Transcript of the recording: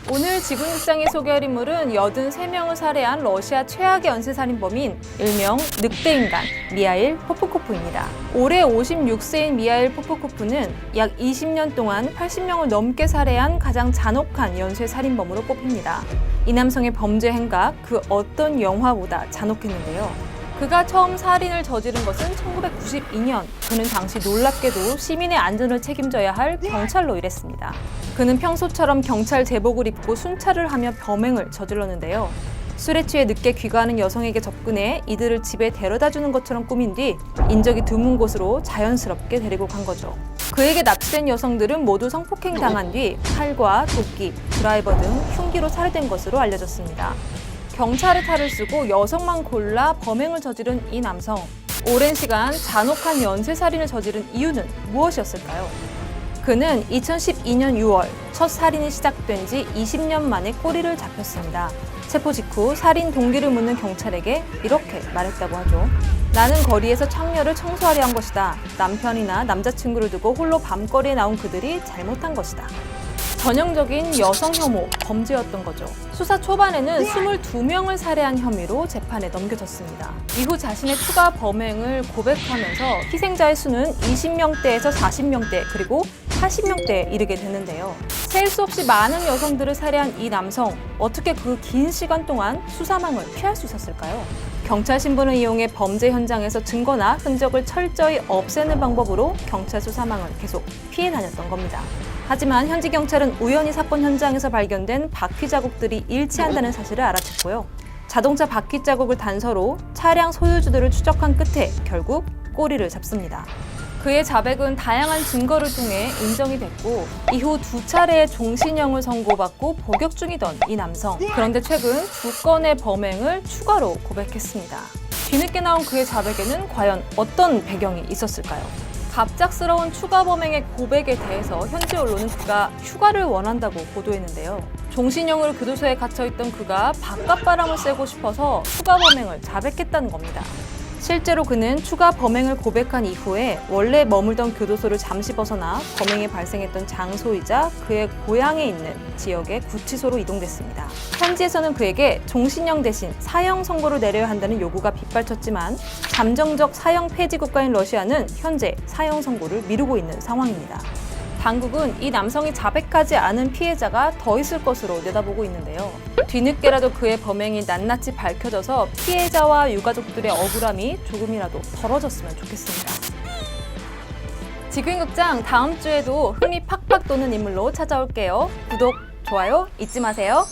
오늘 지구육상이 소개할 인물은 83명을 살해한 러시아 최악의 연쇄살인범인 일명 늑대인간 미하일 포프코프입니다. 올해 56세인 미하일 포프코프는 약 20년 동안 80명을 넘게 살해한 가장 잔혹한 연쇄살인범으로 꼽힙니다. 이 남성의 범죄 행각 그 어떤 영화보다 잔혹했는데요. 그가 처음 살인을 저지른 것은 1992년. 그는 당시 놀랍게도 시민의 안전을 책임져야 할 경찰로 일했습니다. 그는 평소처럼 경찰 제복을 입고 순찰을 하며 범행을 저질렀는데요. 술에 취해 늦게 귀가하는 여성에게 접근해 이들을 집에 데려다주는 것처럼 꾸민 뒤 인적이 드문 곳으로 자연스럽게 데리고 간 거죠. 그에게 납치된 여성들은 모두 성폭행 당한 뒤 칼과 도끼, 드라이버 등 흉기로 살해된 것으로 알려졌습니다. 경찰의 탈을 쓰고 여성만 골라 범행을 저지른 이 남성. 오랜 시간 잔혹한 연쇄살인을 저지른 이유는 무엇이었을까요? 그는 2012년 6월 첫 살인이 시작된 지 20년 만에 꼬리를 잡혔습니다. 체포 직후 살인 동기를 묻는 경찰에게 이렇게 말했다고 하죠. 나는 거리에서 창녀를 청소하려 한 것이다. 남편이나 남자친구를 두고 홀로 밤거리에 나온 그들이 잘못한 것이다. 전형적인 여성 혐오 범죄였던 거죠. 수사 초반에는 22명을 살해한 혐의로 재판에 넘겨졌습니다. 이후 자신의 추가 범행을 고백하면서 희생자의 수는 20명대에서 40명대 그리고 80명대에 이르게 됐는데요. 셀 수 없이 많은 여성들을 살해한 이 남성, 어떻게 그 긴 시간 동안 수사망을 피할 수 있었을까요? 경찰 신분을 이용해 범죄 현장에서 증거나 흔적을 철저히 없애는 방법으로 경찰 수사망을 계속 피해 다녔던 겁니다. 하지만 현지 경찰은 우연히 사건 현장에서 발견된 바퀴 자국들이 일치한다는 사실을 알아챘고요. 자동차 바퀴 자국을 단서로 차량 소유주들을 추적한 끝에 결국 꼬리를 잡습니다. 그의 자백은 다양한 증거를 통해 인정이 됐고 이후 2차례의 종신형을 선고받고 복역 중이던 이 남성. 그런데 최근 2건의 범행을 추가로 고백했습니다. 뒤늦게 나온 그의 자백에는 과연 어떤 배경이 있었을까요? 갑작스러운 추가 범행의 고백에 대해서 현지 언론은 그가 휴가를 원한다고 보도했는데요. 종신형으로 교도소에 갇혀있던 그가 바깥바람을 쐬고 싶어서 추가 범행을 자백했다는 겁니다. 실제로 그는 추가 범행을 고백한 이후에 원래 머물던 교도소를 잠시 벗어나 범행이 발생했던 장소이자 그의 고향에 있는 지역의 구치소로 이동됐습니다. 현지에서는 그에게 종신형 대신 사형 선고를 내려야 한다는 요구가 빗발쳤지만 잠정적 사형 폐지 국가인 러시아는 현재 사형 선고를 미루고 있는 상황입니다. 당국은 이 남성이 자백하지 않은 피해자가 더 있을 것으로 내다보고 있는데요. 뒤늦게라도 그의 범행이 낱낱이 밝혀져서 피해자와 유가족들의 억울함이 조금이라도 덜어졌으면 좋겠습니다. 지구인극장 다음 주에도 흥미 팍팍 도는 인물로 찾아올게요. 구독, 좋아요 잊지 마세요.